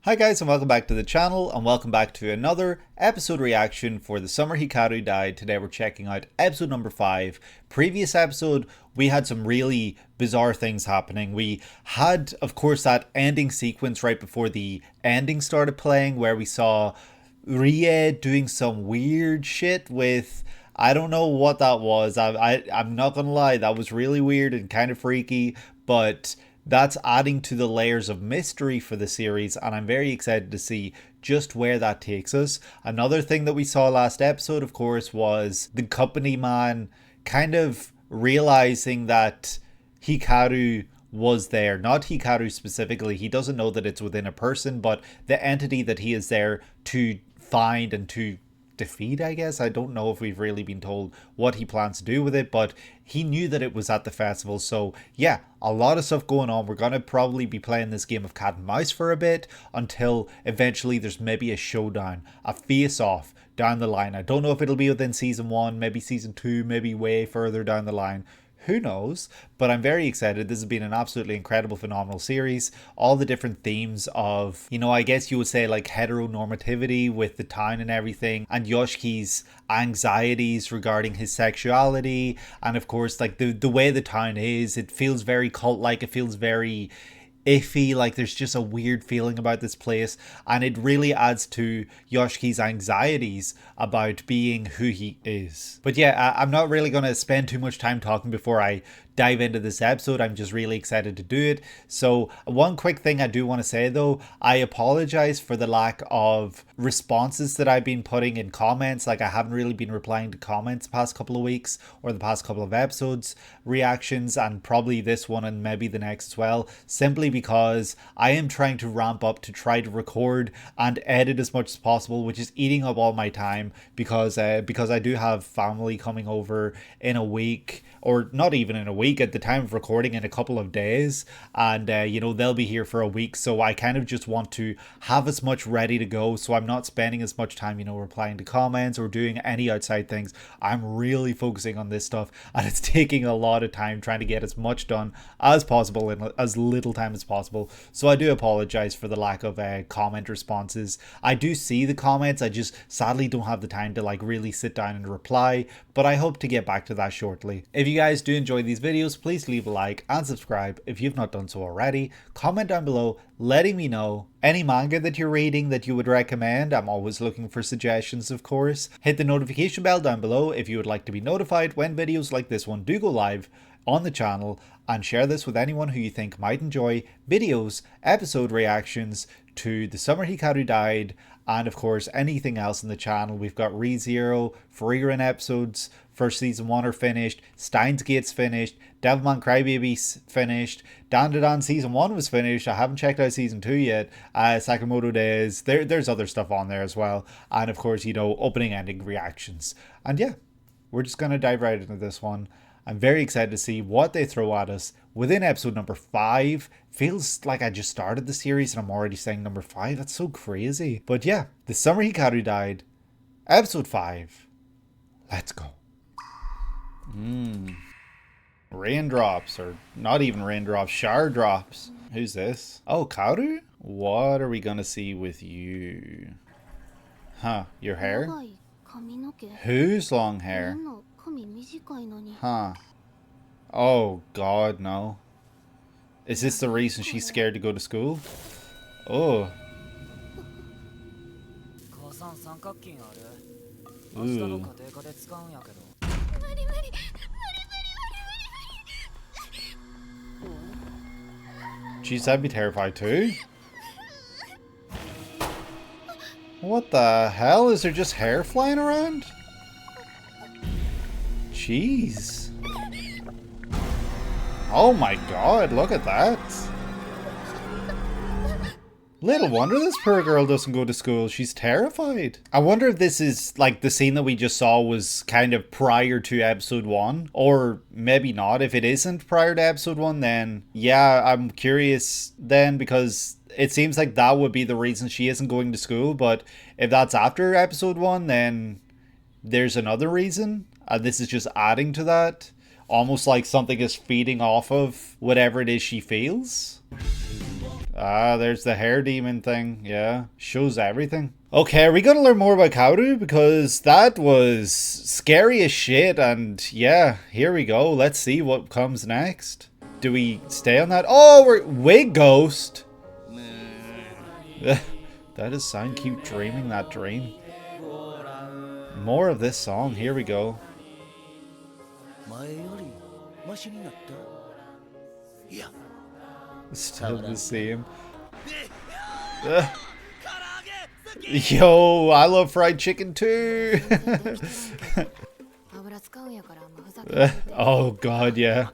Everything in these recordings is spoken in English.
Hi guys and welcome back to the channel and welcome back to another episode reaction for the Summer Hikaru Died. Today we're checking out episode number 5. Previous episode we had some really bizarre things happening. We had of course that ending sequence right before the ending started playing where we saw Rie doing some weird shit with, I don't know what that was. I'm not gonna lie, that was really weird and kind of freaky, but that's adding to the layers of mystery for the series, and I'm very excited to see just where that takes us. Another thing that we saw last episode, of course, was the company man kind of realizing that Hikaru was there. Not Hikaru specifically, he doesn't know that it's within a person, but the entity that he is there to find and to defeat, I guess. I don't know if we've really been told what he plans to do with it, but he knew that it was at the festival. So yeah, a lot of stuff going on. We're gonna probably be playing this game of cat and mouse for a bit until eventually there's maybe a showdown, a face off down the line. I don't know if it'll be within season 1, maybe season 2, maybe way further down the line. Who knows? But I'm very excited. This has been an absolutely incredible, phenomenal series. All the different themes of, you know, I guess you would say like heteronormativity with the town and everything, and Yoshki's anxieties regarding his sexuality, and of course like the way the town is, it feels very cult-like, it feels very iffy, like there's just a weird feeling about this place, and it really adds to Yoshki's anxieties about being who he is. But yeah, I'm not really going to spend too much time talking before I dive into this episode. I'm just really excited to do it. So one quick thing I do want to say though, I apologize for the lack of responses that I've been putting in comments. Like I haven't really been replying to comments the past couple of weeks or the past couple of episodes reactions, and probably this one and maybe the next as well, simply because I am trying to ramp up to try to record and edit as much as possible, which is eating up all my time because I do have family coming over in a week, or not even in a week at the time of recording, in a couple of days, and you know, they'll be here for a week, so I kind of just want to have as much ready to go, so I'm not spending as much time, you know, replying to comments or doing any outside things. I'm really focusing on this stuff, and it's taking a lot of time trying to get as much done as possible in as little time as possible. So I do apologize for the lack of comment responses. I do see the comments, I just sadly don't have the time to like really sit down and reply, but I hope to get back to that shortly. If you guys do enjoy these videos, please leave a like and subscribe if you've not done so already. Comment down below letting me know any manga that you're reading that you would recommend. I'm always looking for suggestions, of course. Hit the notification bell down below if you would like to be notified when videos like this one do go live on the channel, and share this with anyone who you think might enjoy videos, episode reactions to The Summer Hikaru Died, and of course anything else in the channel. We've got ReZero, Freerun episodes for season 1 are finished, Steins Gate's finished, Devilman Crybaby's finished, Dandadan season 1 was finished. I haven't checked out season 2 yet. Sakamoto Days, there's other stuff on there as well, and of course, you know, opening ending reactions. And yeah, we're just gonna dive right into this one. I'm very excited to see what they throw at us within episode number 5. Feels like I just started the series and I'm already saying number 5. That's so crazy. But yeah, The Summer Hikaru Died, episode 5. Let's go. Raindrops, or not even raindrops, shower drops. Who's this? Oh, Kaoru? What are we gonna see with you? Huh, your hair? Whose long hair? Huh. Oh god, no. Is this the reason she's scared to go to school? Oh. Ooh. Jeez, I'd be terrified too. What the hell? Is there just hair flying around? Jeez. Oh my god, look at that. Little wonder this poor girl doesn't go to school. She's terrified. I wonder if this is like the scene that we just saw was kind of prior to episode 1, or maybe not. If it isn't prior to episode 1, then yeah, I'm curious then, because it seems like that would be the reason she isn't going to school. But if that's after episode 1, then there's another reason. This is just adding to that. Almost like something is feeding off of whatever it is she feels. Ah, there's the hair demon thing. Yeah, shows everything. Okay, are we gonna learn more about Kaoru? Because that was scary as shit, and yeah, here we go. Let's see what comes next. Do we stay on that? Oh, we're wig ghost. That is sound. Keep dreaming that dream. More of this song. Here we go. Still the same. Yo, I love fried chicken too. Oh god, yeah.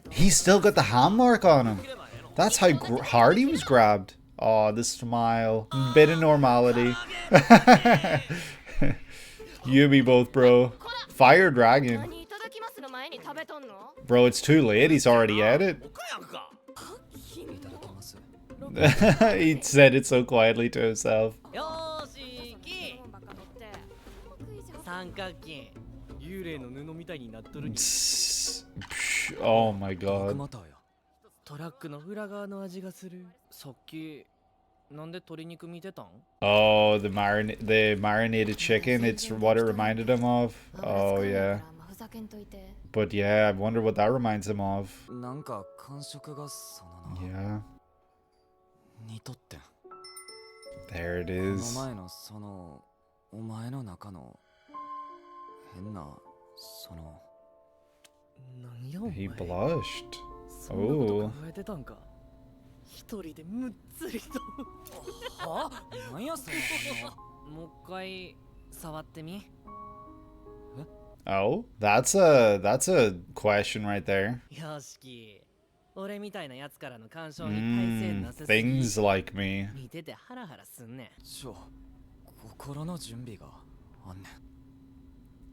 He's still got the hand mark on him. That's how hard he was grabbed. Oh, the smile. Bit of normality. You and me both, bro. Fire dragon. Bro, it's too late. He's already at it. He said it so quietly to himself. Oh my god. Oh, the marinated chicken, it's what it reminded him of. Oh yeah. But yeah, I wonder what that reminds him of. Yeah. There it is. He blushed. Oh. Oh, that's a question right there. Things like me.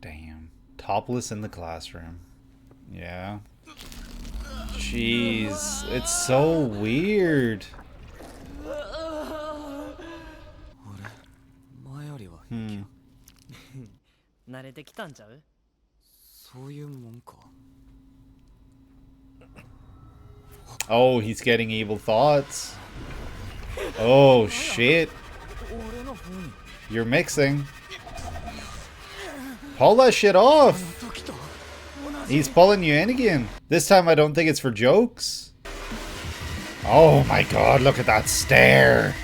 Damn. Topless in the classroom. Yeah. Jeez, it's so weird. Oh, he's getting evil thoughts. Oh shit. You're mixing. Pull that shit off. He's pulling you in again. This time I don't think it's for jokes. Oh my god, look at that stare.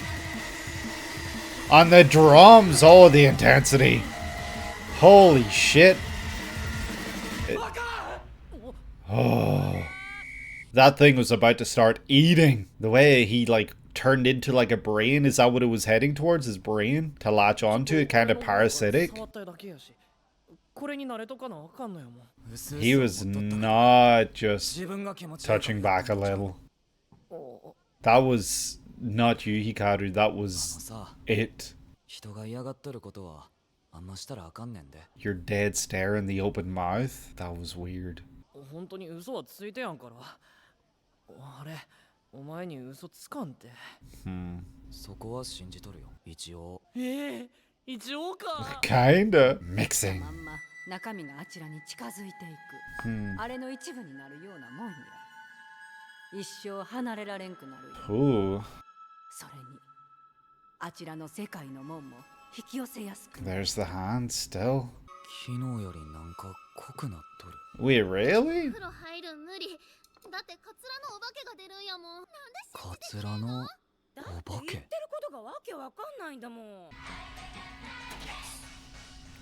On the drums, oh, the intensity. Holy shit. Oh. That thing was about to start eating. The way he like turned into like a brain, is that what it was heading towards? His brain? To latch onto it, kind of parasitic? He was not just touching back a little. That was not you, Hikaru. That was it. Your dead stare in the open mouth? That was weird. Kinda. Mixing. Ooh. There's the hand still. Wait, really?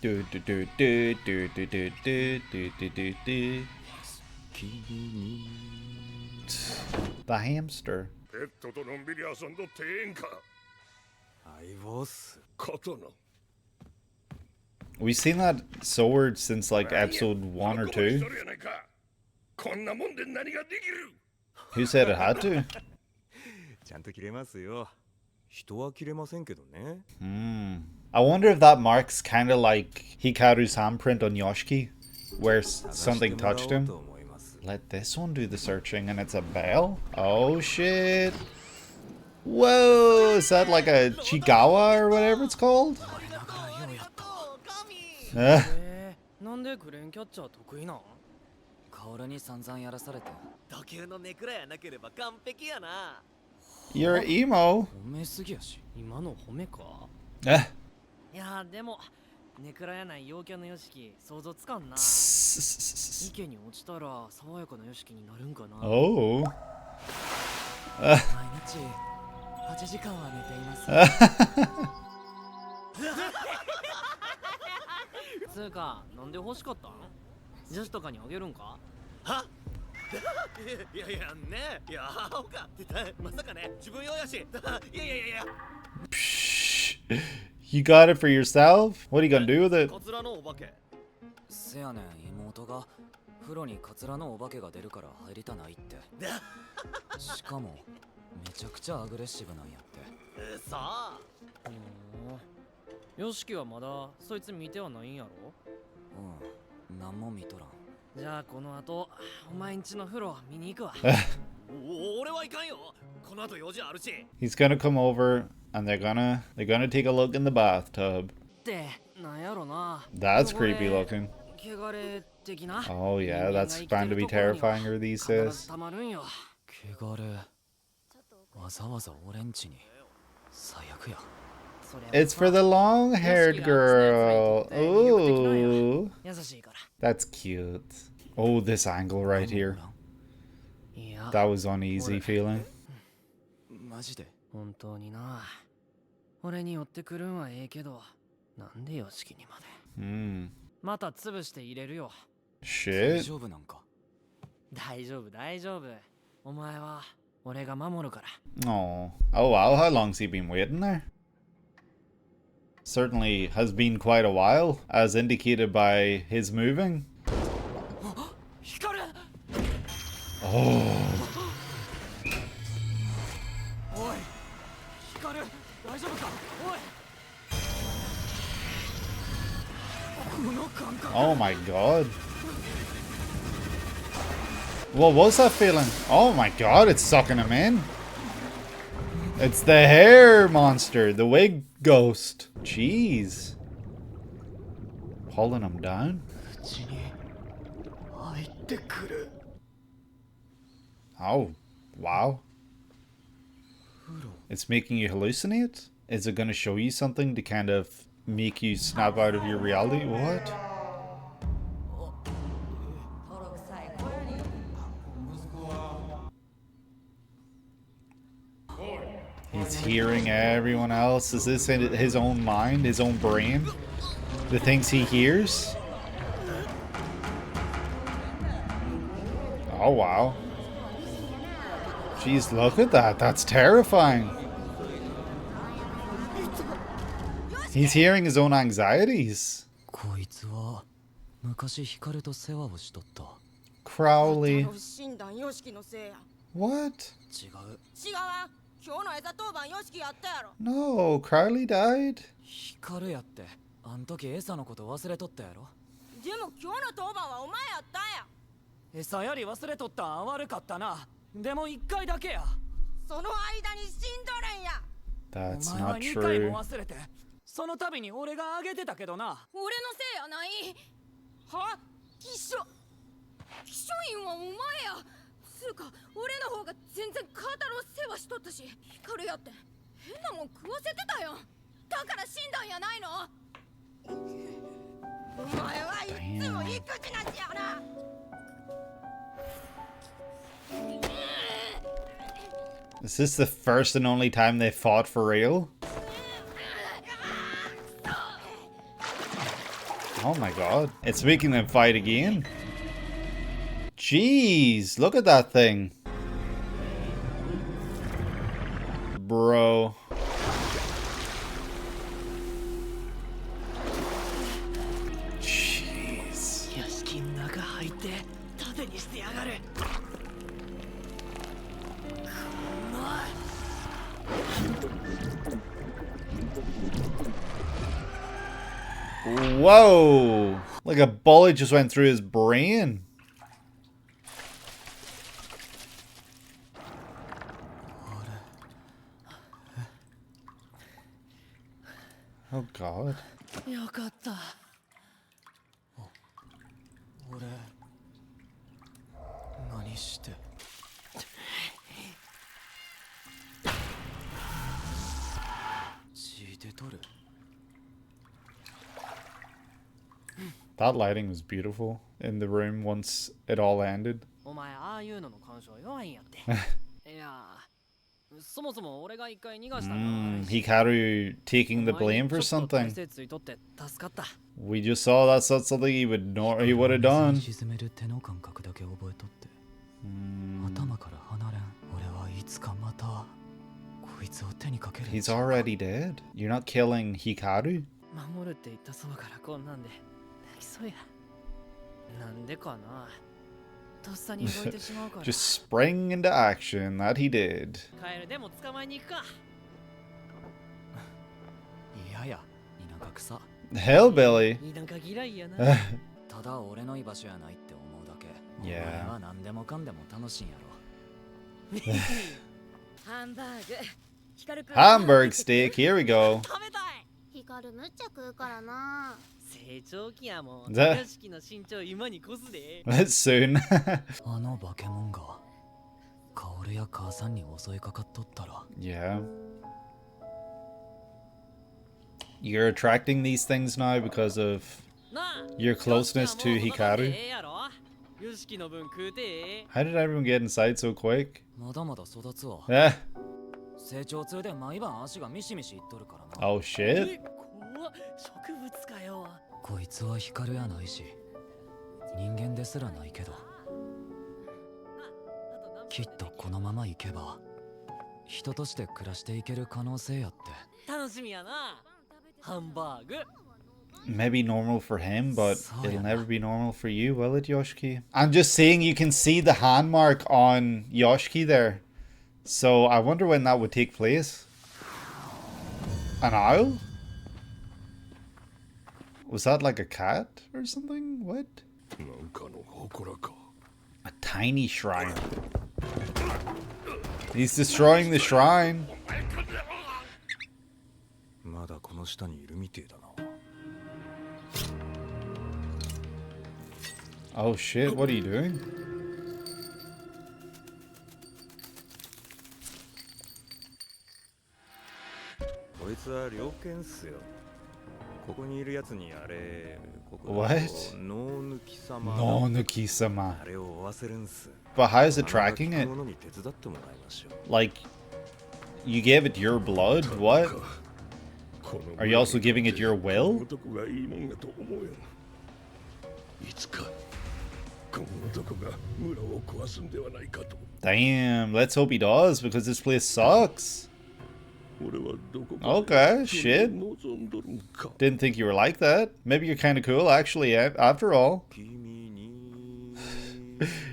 Do do do do do do do do do do do do. The hamster. We've seen that sword since like episode 1 or 2. Who said it had to? I wonder if that marks kind of like Hikaru's handprint on Yoshiki, where something touched him. Let this one do the searching, and it's a bell? Oh shit. Whoa, is that like a Chigawa or whatever it's called? You're emo. 褒めすぎやし、今の褒めか。 Ah. いやでもネクラやない陽キャのヨシキ想像つかんな。池に落ちたら爽やかなヨシキになるんかな。 Oh. 毎日8時間は寝ています。つうか、なんで欲しかったん？女子とかにあげるんか？いやいやね、いや青かってまさかね、自分用やし。いやいやいやいや。 Psh. You got it for yourself? What are you gonna do with it? カツラのお化け。せやねん、妹が風呂にカツラのお化けが出るから入りたないって。しかもめちゃくちゃアグレッシブなんやって。さあ。ヨシキはまだそいつ見てはないんやろ？うん、なんも見とらん。じゃあこの後お前んちの風呂見に行くわ。俺はいかんよ。この後用事あるし。 He's gonna come over and they're gonna take a look in the bathtub. ってなんやろな。 That's creepy looking. 汚れ的な。 Oh yeah, that's bound to be terrifying her these days. たまるんよ。汚れ。わざわざ俺んちに。最悪や。 It's for the long-haired girl. Ooh. That's cute. Oh, this angle right here. That was uneasy feeling. マジで本当にな。俺に寄ってくるんはええけど、なんでヨシキにまで。また潰して入れるよ。 Shit. 大丈夫なんか？大丈夫大丈夫。お前は俺が守るから。 Oh. Oh wow, how long's he been waiting there? Certainly has been quite a while, as indicated by his moving. Oh. Oh my god. What was that feeling? Oh my god, it's sucking him in. It's the hair monster, the wig ghost. Jeez. Pulling him down. Oh, wow. It's making you hallucinate? Is it going to show you something to kind of make you snap out of your reality? What? He's hearing everyone else. Is this in his own mind, his own brain? The things he hears? Oh, wow. Jeez, look at that. That's terrifying. He's hearing his own anxieties. Crowley. What? No, Crowley died. 光やって、あん時エサのこと忘れとったやろ。でも今日の当番はお前やったんや。エサより忘れとったん悪かったな。でも一回だけや。その間に死んどるんや。That's お前は not 二回 true. も忘れて、その度に俺があげてたけどな。俺のせいやない。は？秘書員はお前や。つうか、俺の方が全然カータロー世話しとったし、光やって変なもん食わせてたよ。だから死んだんやないの？お前はいつも育児なしやな。Is this the first and only time they fought for real? Oh my god. It's making them fight again. Jeez, look at that thing. Bro. Jeez. Whoa! Like a bullet just went through his brain. Oh god. よかった。俺 That lighting was beautiful in the room once it all ended. お前ああいうのの干渉弱いんやっていやそもそも俺が一回逃がしたの Hikaru taking the blame for something. We just saw that's something he would have done. 頭から離れん俺はいつかまたこいつを手にかける He's already dead. You're not killing Hikaru? 守るって言ったそばからこんなんで泣きそうやなんでかなとっさに動いてしまうから Just spring into action. That he did. カエルでも捕まえに行くかいやや田舎草 Hellbilly. 田舎嫌いやなただ俺の居場所やないって思うだけ Yeah. お前は何でもかんでも楽しいんやろハンバーグヒカルくん Hamburg steak. Here we go. 食べたいヒカルむっちゃ食うからな。成長期やもんぜ屋敷の身長今に越すで Soon. あの化け物がカオルや母さんに襲いかかっとったら Yeah. You're attracting these things now because of なあ your closeness to よしじゃあもう Hikaru. ええやろよしきの分食うて How did everyone get inside so quick? まだまだ育つわ Eh. 成長痛で毎晩足がミシミシいっとるからな Oh shit. 怖っ植物かよこいつは光やないし人間ですらないけどきっとこのままいけば人として暮らしていける可能性やって楽しみやなハンバーグ Maybe normal for him, but it'll never be normal for you, will it, Yoshiki? I'm just saying you can see the hand mark on Yoshiki there. So I wonder when that would take place. An owl? Was that like a cat or something? What? A tiny shrine. He's destroying the shrine. まだこの下にいるみてえだな Oh shit, what are you doing? こいつは猟犬っすよここにいるやつにあれここ What? 脳抜き様 No, Nuki-sama. あれを追わせるんす But how is it tracking it? ものに手伝ってもらいましょう Like, you gave it your blood? What? Are you also giving it your will? Damn, let's hope he does, because this place sucks. Okay, shit. Didn't think you were like that. Maybe you're kind of cool, actually, after all.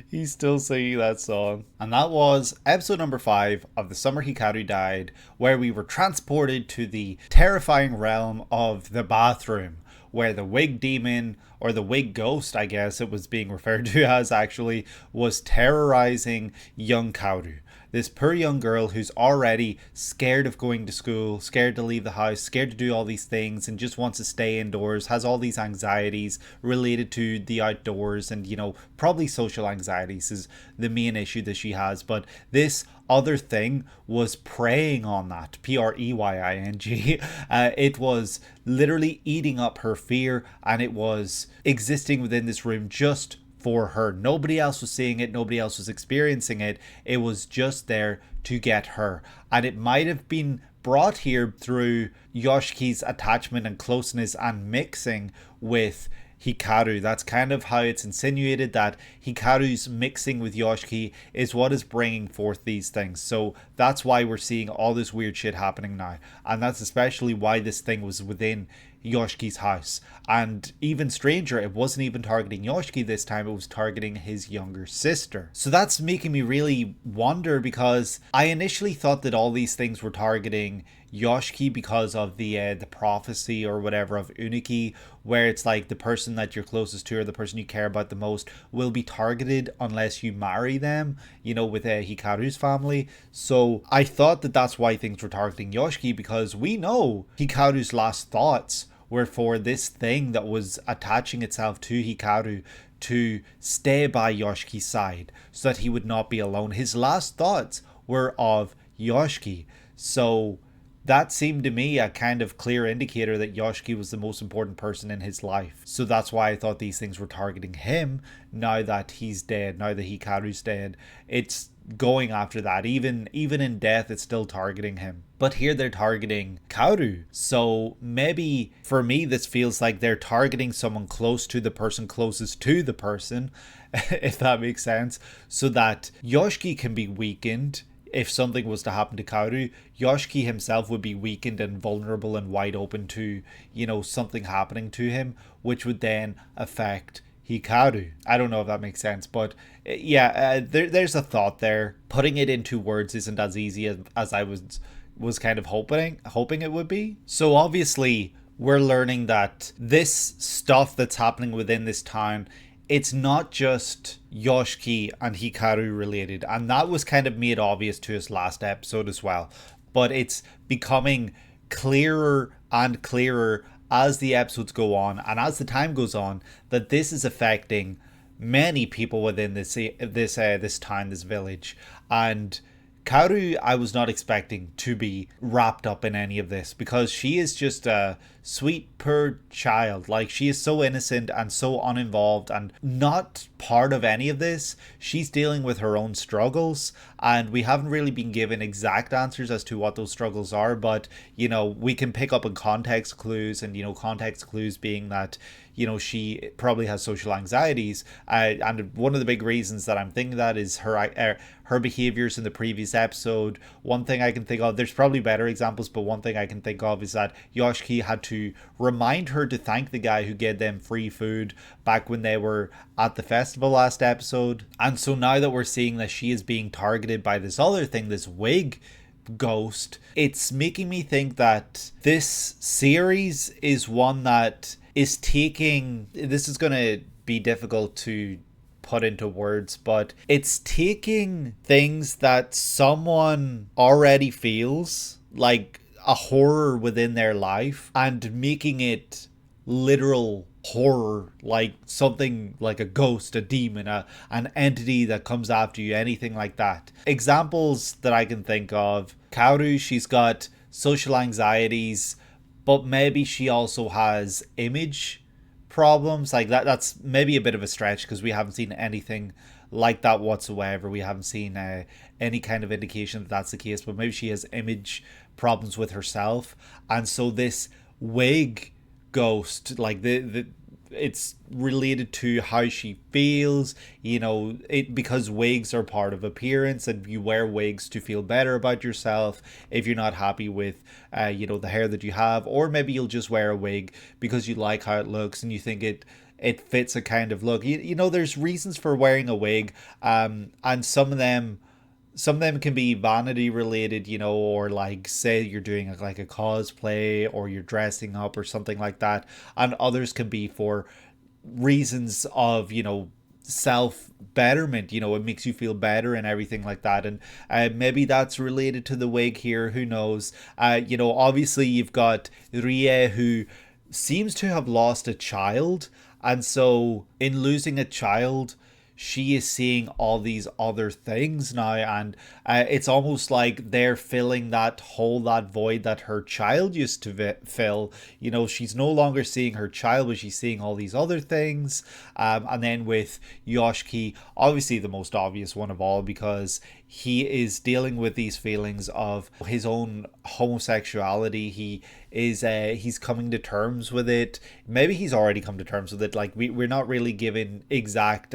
He's still singing that song. And that was episode number 5 of the Summer Hikaru Died, where we were transported to the terrifying realm of the bathroom, where the wig demon, or the wig ghost, I guess it was being referred to as actually, was terrorizing young Kaoru. This poor young girl who's already scared of going to school, scared to leave the house, scared to do all these things, and just wants to stay indoors, has all these anxieties related to the outdoors, and, you know, probably social anxieties is the main issue that she has. But this other thing was preying on that, Preying. It was literally eating up her fear, and it was existing within this room just for her. Nobody else was seeing it, nobody else was experiencing it. It was just there to get her. And it might have been brought here through Yoshiki's attachment and closeness and mixing with Hikaru. That's kind of how it's insinuated, that Hikaru's mixing with Yoshiki is what is bringing forth these things. So that's why we're seeing all this weird shit happening now. And that's especially why this thing was within Yoshiki's house. And even stranger, it wasn't even targeting Yoshiki this time, it was targeting his younger sister. So that's making me really wonder, because I initially thought that all these things were targeting Yoshiki because of the prophecy or whatever of Uniki, where it's like the person that you're closest to or the person you care about the most will be targeted unless you marry them, you know, with Hikaru's family. So I thought that that's why things were targeting Yoshiki, because we know Hikaru's last thoughts were for this thing that was attaching itself to Hikaru to stay by Yoshiki's side so that he would not be alone. His last thoughts were of Yoshiki. So that seemed to me a kind of clear indicator that Yoshiki was the most important person in his life. So that's why I thought these things were targeting him now that he's dead, now that Hikaru's dead. It's going after that. Even in death, it's still targeting him. But here they're targeting Kaoru. So maybe for me, this feels like they're targeting someone close to the person closest to the person, if that makes sense, so that Yoshiki can be weakened. If something was to happen to Kaoru, Yoshiki himself would be weakened and vulnerable and wide open to, something happening to him, which would then affect Hikaru. I don't know if that makes sense, but there's a thought there. Putting it into words isn't as easy as I was kind of hoping it would be. So obviously, we're learning that this stuff that's happening within this town, it's not just Yoshiki and Hikaru related, and that was kind of made obvious to us last episode as well. But it's becoming clearer and clearer as the episodes go on and as the time goes on that this is affecting many people within this town, this village. And Kaoru, I was not expecting to be wrapped up in any of this because she is just a sweet, poor child. Like, she is so innocent and so uninvolved and not part of any of this. She's dealing with her own struggles, and we haven't really been given exact answers as to what those struggles are, but, we can pick up on context clues, and, context clues being that, she probably has social anxieties. And one of the big reasons that I'm thinking that is her behaviors in the previous episode. One thing I can think of, there's probably better examples, but one thing I can think of is that Yoshiki had to remind her to thank the guy who gave them free food back when they were at the festival last episode. And so now that we're seeing that she is being targeted by this other thing, this wig ghost, it's making me think that this series is one that is taking, this is going to be difficult to put into words, but it's taking things that someone already feels, like a horror within their life, and making it literal horror, like something like a ghost, a demon, an entity that comes after you, anything like that. Examples that I can think of: Kaoru, she's got social anxieties, but maybe she also has image problems. Like that's maybe a bit of a stretch because we haven't seen anything like that whatsoever. We haven't seen any kind of indication that that's the case, but maybe she has image problems with herself. And so this wig ghost, like it's related to how she feels, because wigs are part of appearance, and you wear wigs to feel better about yourself if you're not happy with the hair that you have, or maybe you'll just wear a wig because you like how it looks and you think it fits a kind of look. There's reasons for wearing a wig, and some of them can be vanity related, or like, say you're doing like a cosplay or you're dressing up or something like that. And others can be for reasons of, self betterment, it makes you feel better and everything like that. And maybe that's related to the wig here, who knows. Obviously you've got Rie, who seems to have lost a child. And so in losing a child, she is seeing all these other things now, and it's almost like they're filling that hole, that void that her child used to fill. She's no longer seeing her child, but she's seeing all these other things. And then with Yoshiki, obviously the most obvious one of all, because he is dealing with these feelings of his own homosexuality. He's coming to terms with it. Maybe he's already come to terms with it. Like, we're not really given exact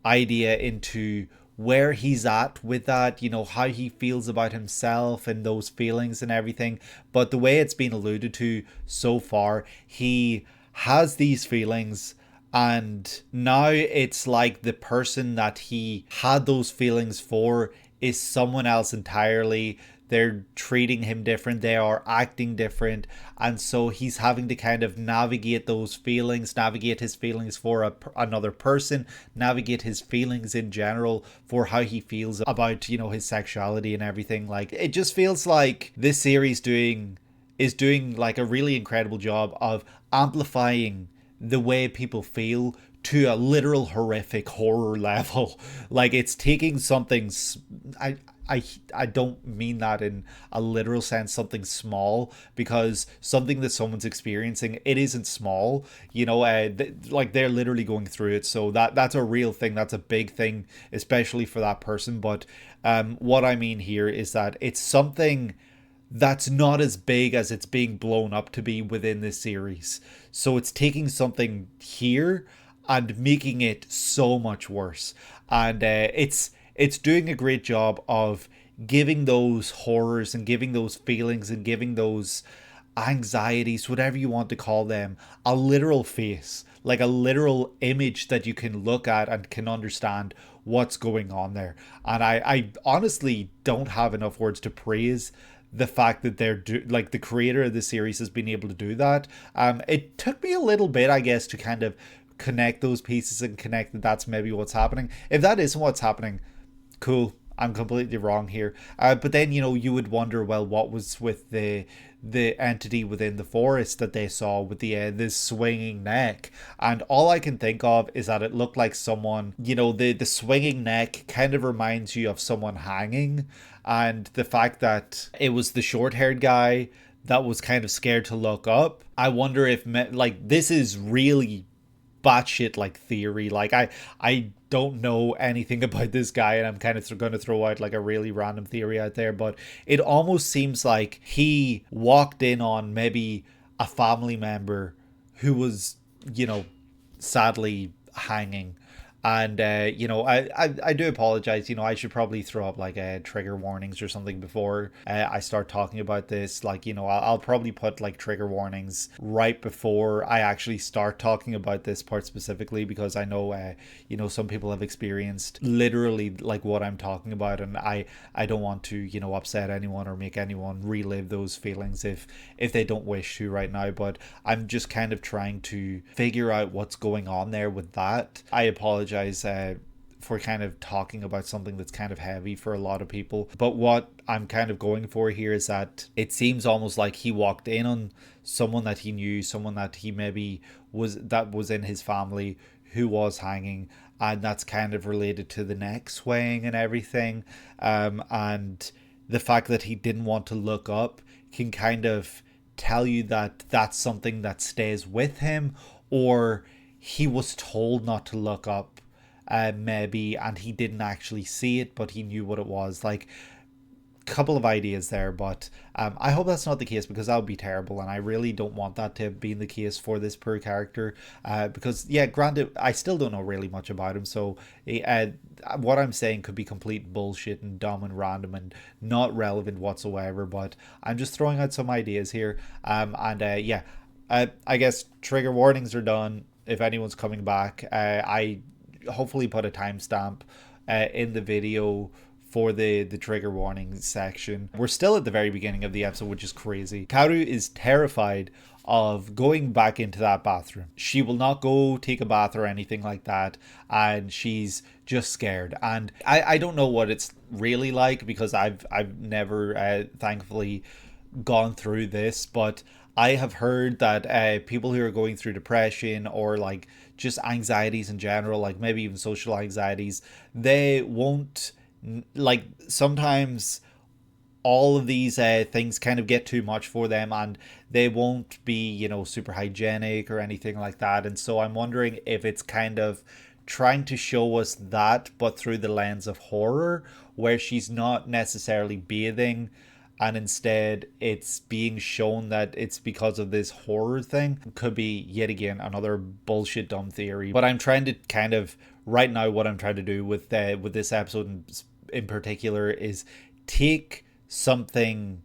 idea into where he's at with that, how he feels about himself and those feelings and everything. But the way it's been alluded to so far, he has these feelings, and now it's like the person that he had those feelings for is someone else entirely. They're treating him different, they are acting different, and so he's having to kind of navigate those feelings, navigate his feelings for another person, navigate his feelings in general for how he feels about, his sexuality and everything. Like, it just feels like this series is doing like a really incredible job of amplifying the way people feel to a literal horrific horror level. Like, it's taking something, I, I don't mean that in a literal sense, something small, because something that someone's experiencing, it isn't small, you know. Like, they're literally going through it, so that's a real thing, that's a big thing, especially for that person. But what I mean here is that it's something that's not as big as it's being blown up to be within this series. So it's taking something here and making it so much worse. And it's doing a great job of giving those horrors and giving those feelings and giving those anxieties, whatever you want to call them, a literal face, like a literal image that you can look at and can understand what's going on there. And I honestly don't have enough words to praise the fact that like the creator of the series has been able to do that. It took me a little bit, I guess, to kind of connect those pieces and connect that that's maybe what's happening. If that isn't what's happening, cool, I'm completely wrong here. But then, you know, you would wonder, well, what was with the entity within the forest that they saw with the this swinging neck? And all I can think of is that it looked like someone, you know, the swinging neck kind of reminds you of someone hanging, and the fact that it was the short-haired guy that was kind of scared to look up. I wonder if, like, this is really batshit like theory. Like, I don't know anything about this guy, and I'm kind of going to throw out like a really random theory out there, but it almost seems like he walked in on maybe a family member who was, you know, sadly hanging. And you know, I do apologize, you know, I should probably throw up like trigger warnings or something before I start talking about this. Like, you know, I'll probably put like trigger warnings right before I actually start talking about this part specifically, because I know you know, some people have experienced literally like what I'm talking about, and I don't want to, you know, upset anyone or make anyone relive those feelings if they don't wish to right now. But I'm just kind of trying to figure out what's going on there with that. I apologize for kind of talking about something that's kind of heavy for a lot of people. But what I'm kind of going for here is that it seems almost like he walked in on someone that he knew, someone that he maybe was in his family who was hanging, and that's kind of related to the neck swaying and everything. And the fact that he didn't want to look up can kind of tell you that that's something that stays with him, or he was told not to look up, maybe, and he didn't actually see it, but he knew what it was. Like, couple of ideas there, but I hope that's not the case, because that would be terrible, and I really don't want that to be the case for this poor character, because, yeah, granted, I still don't know really much about him, so what I'm saying could be complete bullshit and dumb and random and not relevant whatsoever, but I'm just throwing out some ideas here. Yeah, I guess trigger warnings are done. If anyone's coming back, I hopefully put a timestamp in the video for the trigger warning section. We're still at the very beginning of the episode, which is crazy. Kaoru is terrified of going back into that bathroom. She will not go take a bath or anything like that, and she's just scared. And I don't know what it's really like, because I've never thankfully gone through this, but I have heard that people who are going through depression or like just anxieties in general, like maybe even social anxieties, they won't, like, sometimes all of these things kind of get too much for them, and they won't be, you know, super hygienic or anything like that. And so I'm wondering if it's kind of trying to show us that, but through the lens of horror, where she's not necessarily bathing, and instead it's being shown that it's because of this horror thing. Could be, yet again, another bullshit dumb theory. But I'm trying to kind of, right now, what I'm trying to do with this episode in particular is take something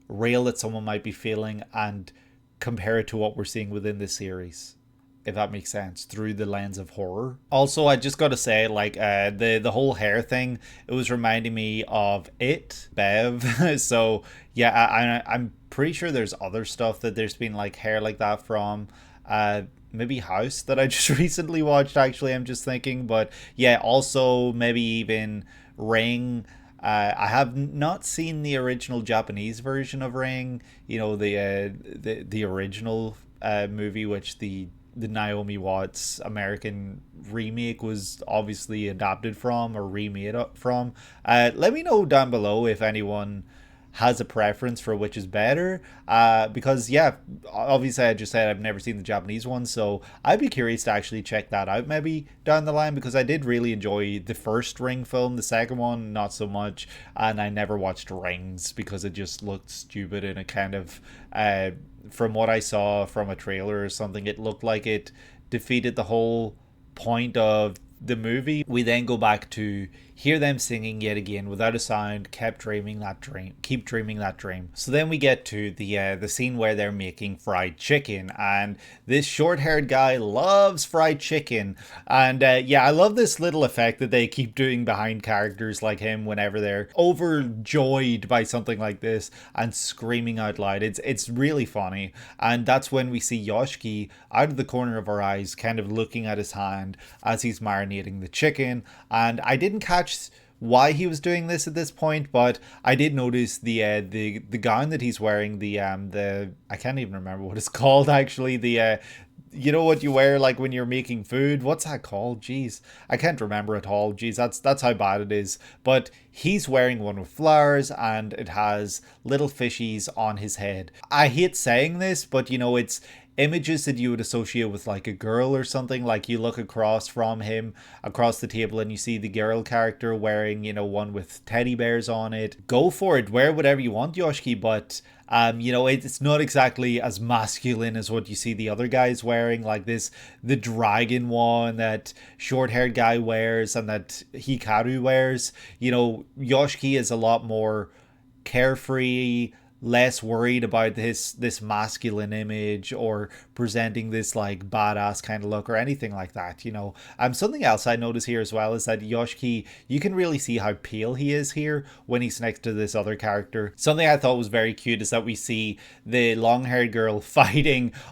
real that someone might be feeling and compare it to what we're seeing within this series, if that makes sense, through the lens of horror. Also, I just gotta say, like, the whole hair thing, it was reminding me of It, Bev. So yeah, I'm pretty sure there's other stuff that there's been like hair like that from, maybe House, that I just recently watched, actually, I'm just thinking. But yeah, also maybe even Ring. I have not seen the original Japanese version of Ring, you know, the original movie, which the the Naomi Watts American remake was obviously adapted from or remade up from. Let me know down below if anyone has a preference for which is better, because yeah, obviously I just said I've never seen the Japanese one, so I'd be curious to actually check that out maybe down the line, because I did really enjoy the first Ring film. The second one not so much, and I never watched Rings because it just looked stupid, and it kind of from what I saw from a trailer or something, it looked like it defeated the whole point of the movie. We then go back to hear them singing yet again without a sound, keep dreaming that dream. So then we get to the scene where they're making fried chicken, and this short-haired guy loves fried chicken. And yeah, I love this little effect that they keep doing behind characters like him whenever they're overjoyed by something like this and screaming out loud. It's really funny. And that's when we see Yoshiki out of the corner of our eyes kind of looking at his hand as he's marinating the chicken. And I didn't catch why he was doing this at this point, but I did notice the gown that he's wearing, the I can't even remember what it's called actually, the you know what you wear like when you're making food, what's that called? Jeez, I can't remember at all. Jeez, that's how bad it is. But he's wearing one with flowers, and it has little fishies on his head. I hate saying this, but you know, it's images that you would associate with like a girl or something. Like you look across from him across the table and you see the girl character wearing, you know, one with teddy bears on it. Go for it, wear whatever you want, Yoshiki, but you know, it's not exactly as masculine as what you see the other guys wearing, like the dragon one that short-haired guy wears and that Hikaru wears. You know, Yoshiki is a lot more carefree, less worried about this masculine image or presenting this like badass kind of look or anything like that, you know. Something else I notice here as well is that Yoshiki, you can really see how pale he is here when he's next to this other character. Something I thought was very cute is that we see the long-haired girl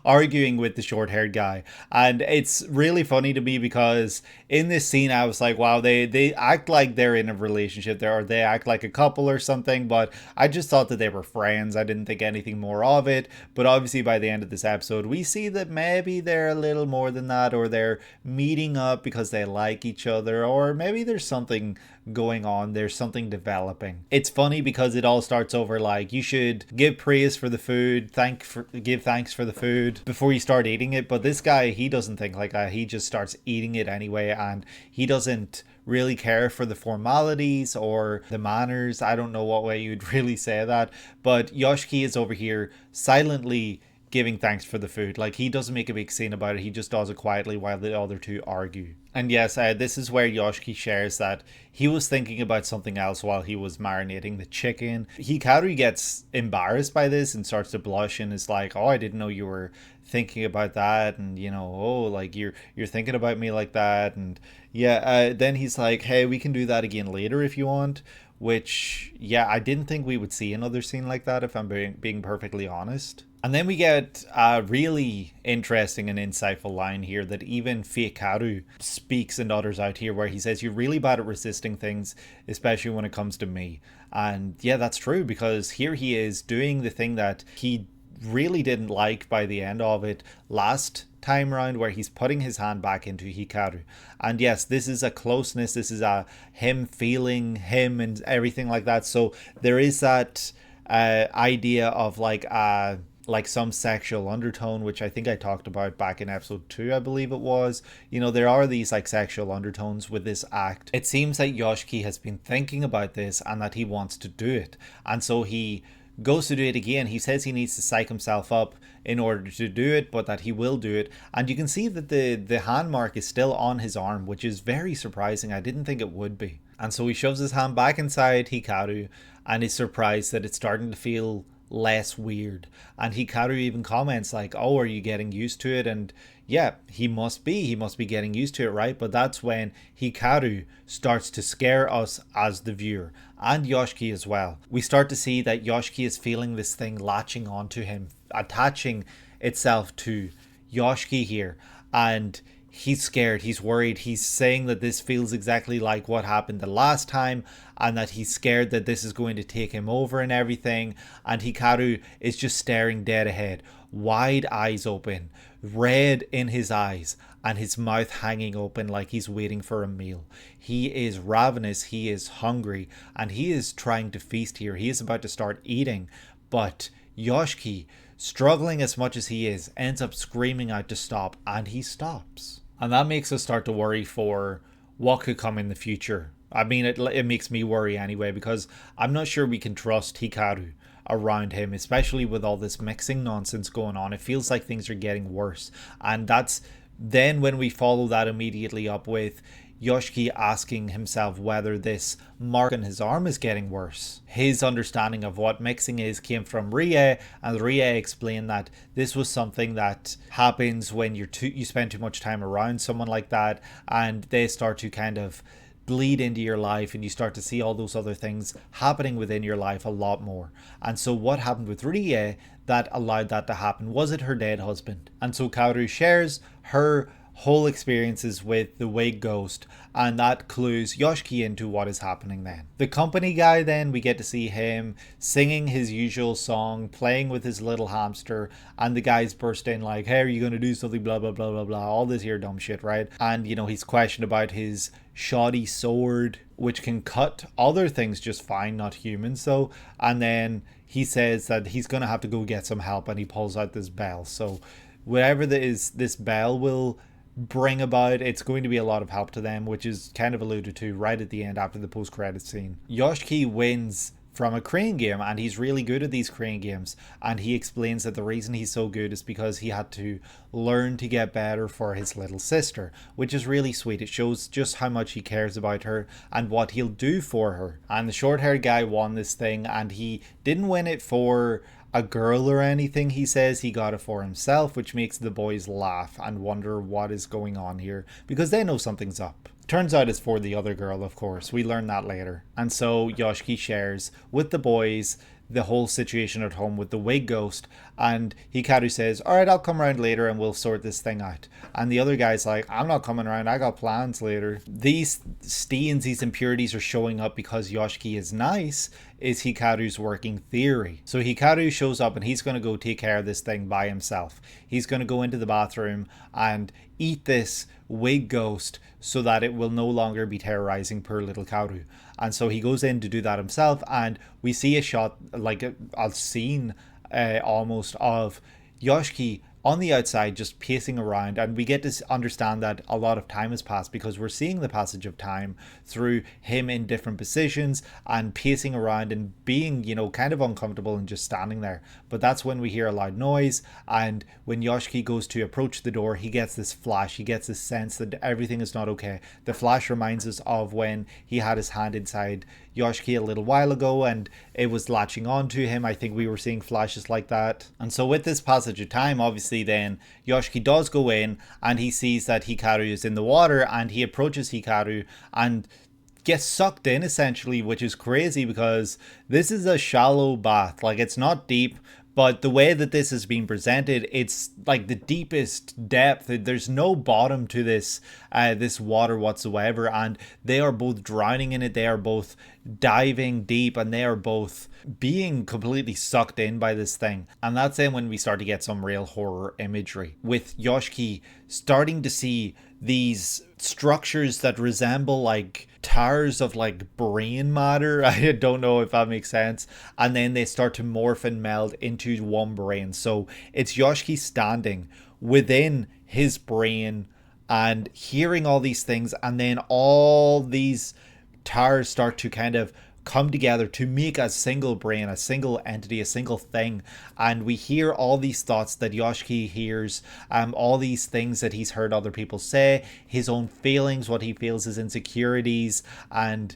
arguing with the short-haired guy, and it's really funny to me because in this scene I was like, wow, they act like they're in a relationship there, or they act like a couple or something, but I just thought that they were friends. I didn't think anything more of it, but obviously by the end of this episode we see that maybe they're a little more than that, or they're meeting up because they like each other, or maybe there's something going on, there's something developing. It's funny because it all starts over like, you should give praise for the food, give thanks for the food before you start eating it, but this guy, he doesn't think like that. He just starts eating it anyway, and he doesn't really care for the formalities or the manners. I don't know what way you'd really say that, but Yoshiki is over here silently giving thanks for the food. Like, he doesn't make a big scene about it, he just does it quietly while the other two argue. And yes, this is where Yoshiki shares that he was thinking about something else while he was marinating the chicken. Hikaru gets embarrassed by this and starts to blush and is like, oh, I didn't know you were thinking about that, and you know, oh, like you're thinking about me like that. And yeah, then he's like, hey, we can do that again later if you want. Which, yeah, I didn't think we would see another scene like that, if I'm being perfectly honest. And then we get a really interesting and insightful line here that even Hikaru speaks and utters out here, where he says, you're really bad at resisting things, especially when it comes to me. And yeah, that's true, because here he is doing the thing that he really didn't like by the end of it last time round, where he's putting his hand back into Hikaru. And yes, this is a closeness, this is a him feeling him and everything like that. So there is that idea of like some sexual undertone, which I think I talked about back in episode 2, I believe it was. You know, there are these like sexual undertones with this act. It seems that Yoshiki has been thinking about this and that he wants to do it, and so he goes to do it again. He says he needs to psych himself up in order to do it, but that he will do it. And you can see that the hand mark is still on his arm, which is very surprising. I didn't think it would be. And so he shoves his hand back inside Hikaru and is surprised that it's starting to feel less weird. And Hikaru even comments like, oh, are you getting used to it? And yeah, he must be getting used to it, right? But that's when Hikaru starts to scare us as the viewer, and Yoshiki as well. We start to see that Yoshiki is feeling this thing latching onto him, attaching itself to Yoshiki here, and he's scared, he's worried, he's saying that this feels exactly like what happened the last time, and that he's scared that this is going to take him over and everything. And Hikaru is just staring dead ahead, wide eyes open, red in his eyes, and his mouth hanging open like he's waiting for a meal. He is ravenous, he is hungry, and he is trying to feast here. He is about to start eating, but Yoshiki, struggling as much as he is, ends up screaming out to stop, and he stops. And that makes us start to worry for what could come in the future. I mean, it makes me worry anyway, because I'm not sure we can trust Hikaru around him, especially with all this mixing nonsense going on. It feels like things are getting worse. And that's then when we follow that immediately up with Yoshiki asking himself whether this mark on his arm is getting worse. His understanding of what mixing is came from Rie, and Rie explained that this was something that happens when you spend too much time around someone like that, and they start to kind of bleed into your life, and you start to see all those other things happening within your life a lot more. And so what happened with Rie that allowed that to happen? Was it her dead husband? And so Kaoru shares her whole experiences with the wig ghost, and that clues Yoshiki into what is happening then. The company guy, then we get to see him singing his usual song, playing with his little hamster, and the guys burst in like, hey, are you gonna do something, blah blah blah blah blah, all this here dumb shit, right? And you know, he's questioned about his shoddy sword, which can cut other things just fine, not humans though. And then he says that he's gonna have to go get some help, and he pulls out this bell. So whatever this bell will bring about, it's going to be a lot of help to them, which is kind of alluded to right at the end after the post-credits scene. Yoshiki wins from a crane game, and he's really good at these crane games, and he explains that the reason he's so good is because he had to learn to get better for his little sister, which is really sweet. It shows just how much he cares about her and what he'll do for her. And the short-haired guy won this thing, and he didn't win it for a girl or anything. He says he got it for himself, which makes the boys laugh and wonder what is going on here, because they know something's up. Turns out it's for the other girl, of course. We learn that later. And so Yoshiki shares with the boys the whole situation at home with the wig ghost, and Hikaru says, alright, I'll come around later and we'll sort this thing out. And the other guy's like, I'm not coming around, I got plans later. These stains, these impurities are showing up because Yoshiki is nice, is Hikaru's working theory. So Hikaru shows up and he's going to go take care of this thing by himself. He's going to go into the bathroom and eat this wig ghost so that it will no longer be terrorizing poor little Kaoru. And so he goes in to do that himself, and we see a shot, like a scene almost of Yoshiki on the outside just pacing around, and we get to understand that a lot of time has passed because we're seeing the passage of time through him in different positions and pacing around and being, you know, kind of uncomfortable and just standing there. But that's when we hear a loud noise, and when Yoshiki goes to approach the door, he gets this flash, he gets this sense that everything is not okay. The flash reminds us of when he had his hand inside Yoshiki a little while ago and it was latching on to him. I think we were seeing flashes like that. And so with this passage of time, obviously then Yoshiki does go in and he sees that Hikaru is in the water, and he approaches Hikaru and gets sucked in essentially, which is crazy because this is a shallow bath. Like, it's not deep, but the way that this is being presented, it's like the deepest depth. There's no bottom to this this water whatsoever, and they are both drowning in it. They are both diving deep, and they are both being completely sucked in by this thing. And that's then when we start to get some real horror imagery, with Yoshiki starting to see these structures that resemble like towers of like brain matter. I don't know if that makes sense. And then they start to morph and meld into one brain. So it's Yoshiki standing within his brain and hearing all these things, and then all these towers start to kind of come together to make a single brain, a single entity, a single thing. And we hear all these thoughts that Yoshiki hears, all these things that he's heard other people say, his own feelings, what he feels, his insecurities. And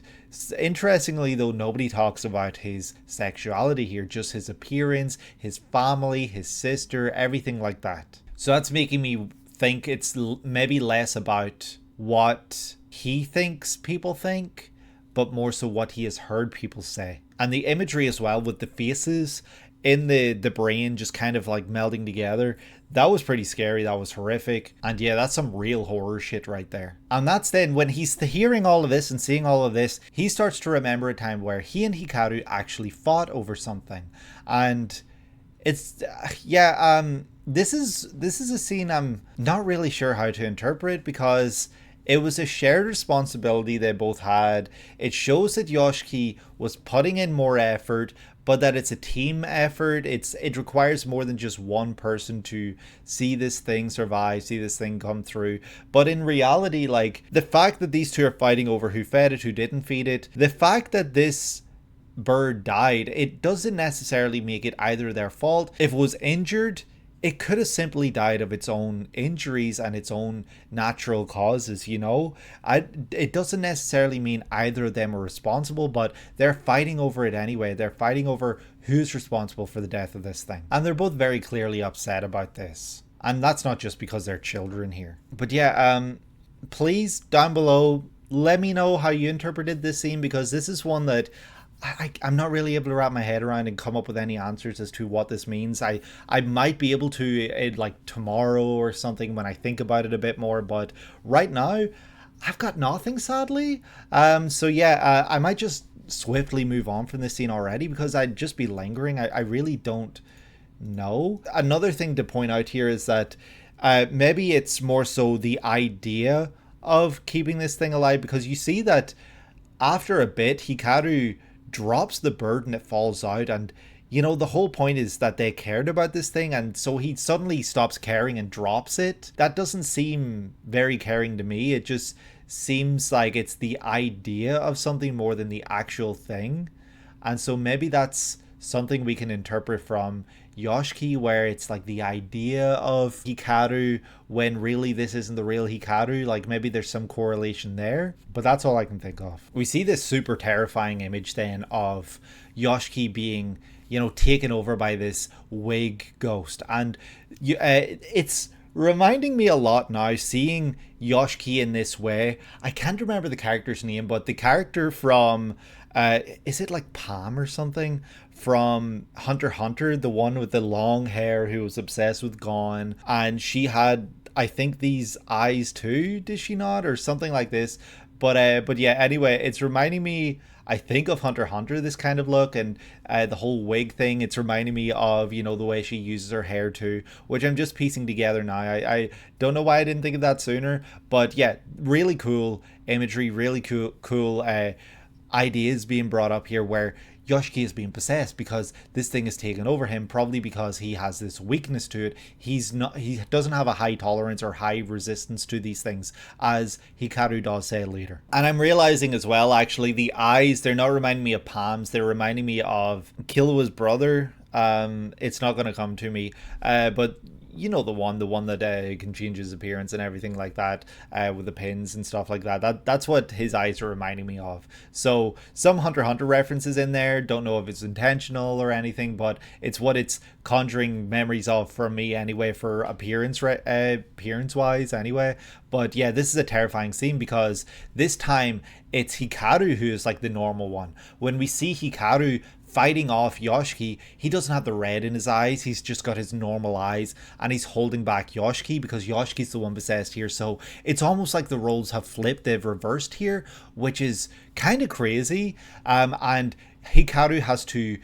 interestingly though, nobody talks about his sexuality here, just his appearance, his family, his sister, everything like that. So that's making me think it's maybe less about what he thinks people think, but more so what he has heard people say. And the imagery as well with the faces in the brain just kind of like melding together. That was pretty scary. That was horrific. And yeah, that's some real horror shit right there. And that's then when he's hearing all of this and seeing all of this, he starts to remember a time where he and Hikaru actually fought over something. And it's this is a scene I'm not really sure how to interpret, because it was a shared responsibility they both had. It shows that Yoshiki was putting in more effort, but that it's a team effort. It requires more than just one person to see this thing survive, see this thing come through. But in reality, like, the fact that these two are fighting over who fed it, who didn't feed it, the fact that this bird died, it doesn't necessarily make it either their fault. If it was injured, it could have simply died of its own injuries and its own natural causes, you know? It doesn't necessarily mean either of them are responsible, but they're fighting over it anyway. They're fighting over who's responsible for the death of this thing. And they're both very clearly upset about this. And that's not just because they're children here. But yeah, please, down below, let me know how you interpreted this scene, because this is one that I'm not really able to wrap my head around and come up with any answers as to what this means. I might be able to like tomorrow or something when I think about it a bit more, but right now I've got nothing, sadly. So yeah, I might just swiftly move on from this scene already, because I'd just be lingering. I really don't know. Another thing to point out here is that maybe it's more so the idea of keeping this thing alive, because you see that after a bit Hikaru drops the bird and it falls out, and you know, the whole point is that they cared about this thing, and so he suddenly stops caring and drops it. That doesn't seem very caring to me. It just seems like it's the idea of something more than the actual thing. And so maybe that's something we can interpret from Yoshiki, where it's like the idea of Hikaru when really this isn't the real Hikaru. Like, maybe there's some correlation there, but that's all I can think of. We see this super terrifying image then of Yoshiki being, you know, taken over by this wig ghost, and it's reminding me a lot now seeing Yoshiki in this way. I can't remember the character's name, but the character from is it like Pam or something from Hunter x Hunter, the one with the long hair who was obsessed with Gon, and she had, I think, these eyes too, did she not, or something like this? But yeah, anyway, it's reminding me, I think, of Hunter x Hunter, this kind of look, and the whole wig thing. It's reminding me of, you know, the way she uses her hair too, which I'm just piecing together now. I don't know why I didn't think of that sooner, but yeah, really cool imagery, really cool ideas being brought up here, where Yoshiki is being possessed because this thing is taken over him, probably because he has this weakness to it. He doesn't have a high tolerance or high resistance to these things, as Hikaru does say later. And I'm realizing as well, actually, the eyes, they're not reminding me of Pam's, they're reminding me of Killua's brother. It's not going to come to me, but you know, the one that can change his appearance and everything like that, with the pins and stuff like that. That's what his eyes are reminding me of. So some Hunter x Hunter references in there. Don't know if it's intentional or anything, but it's what it's conjuring memories of for me anyway, for appearance wise anyway. But yeah, this is a terrifying scene, because this time it's Hikaru who is like the normal one. When we see Hikaru fighting off Yoshiki, he doesn't have the red in his eyes, he's just got his normal eyes, and he's holding back Yoshiki because Yoshiki's the one possessed here. So it's almost like the roles have flipped, they've reversed here, which is kind of crazy. And Hikaru has to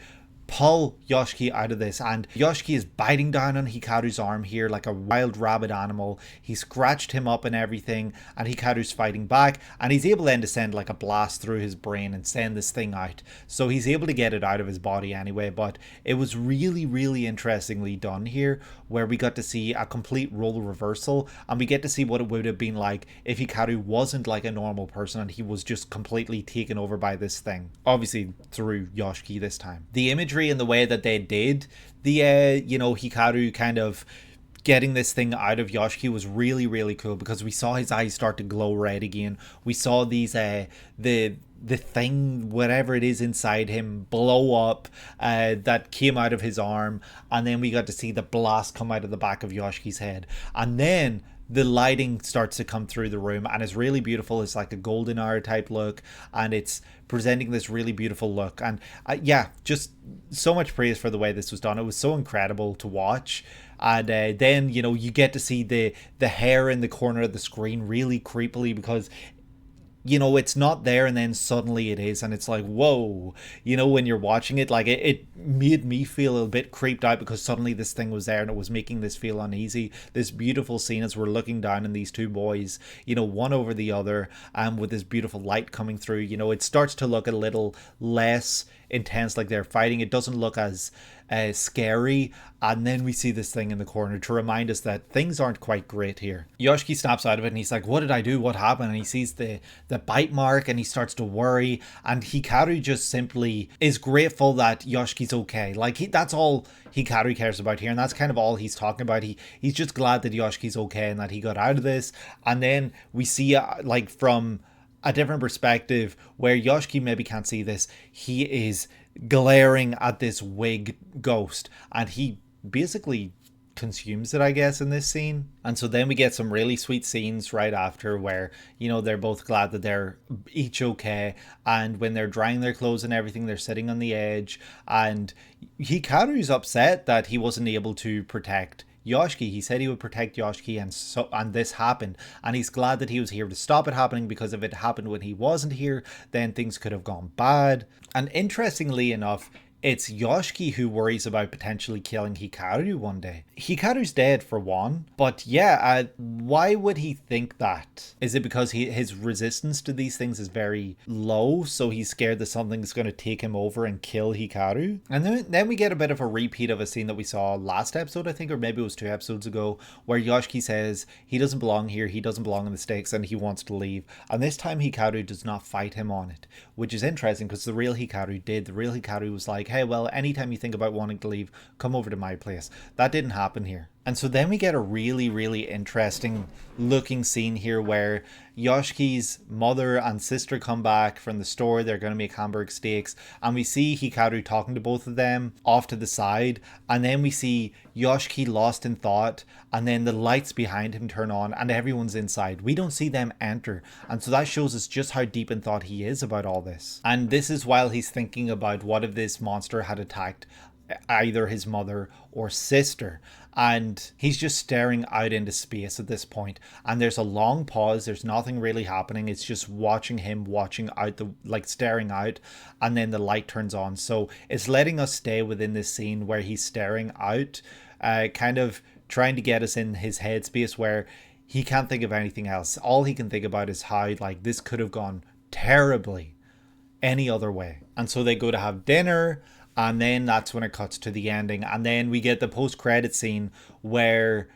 pull Yoshiki out of this, and Yoshiki is biting down on Hikaru's arm here like a wild rabid animal. He scratched him up and everything, and Hikaru's fighting back, and he's able then to send like a blast through his brain and send this thing out. So he's able to get it out of his body anyway. But it was really, really interestingly done here, where we got to see a complete role reversal, and we get to see what it would have been like if Hikaru wasn't like a normal person and he was just completely taken over by this thing, obviously through Yoshiki this time. The imagery and the way that they did the you know, Hikaru kind of getting this thing out of Yoshiki was really, really cool, because we saw his eyes start to glow red again. We saw these the thing, whatever it is inside him, blow up, that came out of his arm, and then we got to see the blast come out of the back of Yoshiki's head. And then the lighting starts to come through the room and it's really beautiful. It's like a golden hour type look, and it's presenting this really beautiful look. And yeah, just so much praise for the way this was done. It was so incredible to watch. And then, you know, you get to see the hair in the corner of the screen really creepily, because you know, it's not there and then suddenly it is, and it's like, whoa, you know, when you're watching it, like it made me feel a bit creeped out because suddenly this thing was there and it was making this feel uneasy. This beautiful scene as we're looking down and these two boys, you know, one over the other, and with this beautiful light coming through, you know, it starts to look a little less intense, like they're fighting. It doesn't look as scary. And then we see this thing in the corner to remind us that things aren't quite great here. Yoshiki snaps out of it and he's like, what did I do? What happened? And he sees the bite mark and he starts to worry, and Hikaru just simply is grateful that Yoshiki's okay. Like that's all Hikaru cares about here, and that's kind of all he's talking about. He's just glad that Yoshiki's okay and that he got out of this. And then we see like from a different perspective where Yoshiki maybe can't see this, he is glaring at this wig ghost and he basically consumes it, I guess, in this scene. And so then we get some really sweet scenes right after where, you know, they're both glad that they're each okay, and when they're drying their clothes and everything, they're sitting on the edge, and Hikaru's upset that he wasn't able to protect Yoshiki. He said he would protect Yoshiki, and this happened, and he's glad that he was here to stop it happening, because if it happened when he wasn't here, then things could have gone bad. And interestingly enough, it's Yoshiki who worries about potentially killing Hikaru one day. Hikaru's dead for one, but yeah, why would he think that? Is it because his resistance to these things is very low, so he's scared that something's going to take him over and kill Hikaru? And then we get a bit of a repeat of a scene that we saw last episode, I think, or maybe it was 2 episodes ago, where Yoshiki says he doesn't belong here, he doesn't belong in the stakes, and he wants to leave. And this time Hikaru does not fight him on it, which is interesting because the real Hikaru did. The real Hikaru was like, hey, well, anytime you think about wanting to leave, come over to my place. That didn't happen here. And so then we get a really, really interesting looking scene here where Yoshiki's mother and sister come back from the store. They're going to make hamburg steaks, and we see Hikaru talking to both of them off to the side, and then we see Yoshiki lost in thought, and then the lights behind him turn on and everyone's inside. We don't see them enter, and so that shows us just how deep in thought he is about all this. And this is while he's thinking about what if this monster had attacked either his mother or sister, and he's just staring out into space at this point, and there's a long pause. There's nothing really happening. It's just watching him watching out, staring out, and then the light turns on. So it's letting us stay within this scene where he's staring out, kind of trying to get us in his headspace where he can't think of anything else. All he can think about is how this could have gone terribly any other way. And so they go to have dinner, and then that's when it cuts to the ending. And then we get the post-credit scene where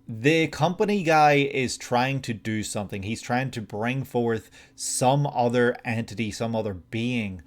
the company guy is trying to do something. He's trying to bring forth some other entity, some other being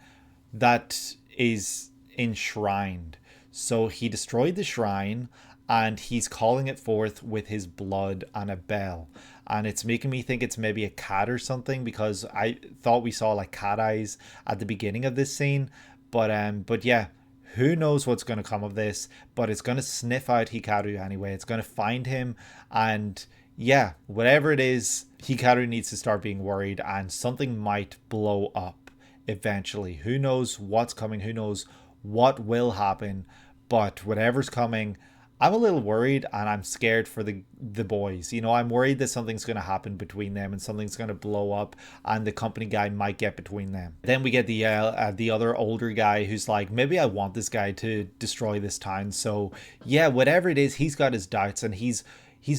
that is enshrined. So he destroyed the shrine and he's calling it forth with his blood and a bell. And it's making me think it's maybe a cat or something, because I thought we saw like cat eyes at the beginning of this scene. But yeah, who knows what's going to come of this, but it's going to sniff out Hikaru anyway. It's going to find him, and yeah, whatever it is, Hikaru needs to start being worried, and something might blow up eventually. Who knows what's coming? Who knows what will happen? But whatever's coming, I'm a little worried, and I'm scared for the boys. You know, I'm worried that something's going to happen between them and something's going to blow up and the company guy might get between them. Then we get the other older guy who's like, maybe I want this guy to destroy this town. So yeah, whatever it is, he's got his doubts, and he's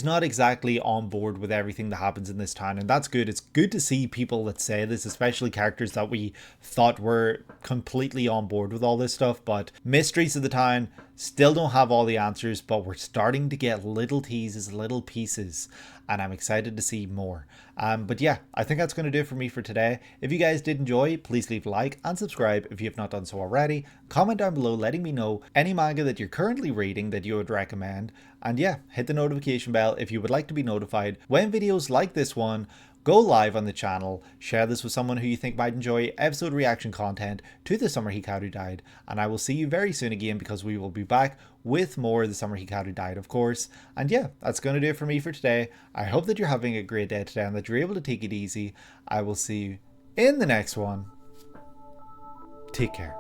not exactly on board with everything that happens in this town, and that's good. It's good to see people that say this, especially characters that we thought were completely on board with all this stuff. But mysteries of the town still don't have all the answers, but we're starting to get little teases, little pieces, and I'm excited to see more. But yeah, I think that's going to do it for me for today. If you guys did enjoy, please leave a like and subscribe if you have not done so already. Comment down below letting me know any manga that you're currently reading that you would recommend. And yeah, hit the notification bell if you would like to be notified when videos like this one, go live on the channel, share this with someone who you think might enjoy episode reaction content to The Summer Hikaru Died, and I will see you very soon again because we will be back with more of The Summer Hikaru Died, of course. And yeah, that's going to do it for me for today. I hope that you're having a great day today and that you're able to take it easy. I will see you in the next one. Take care.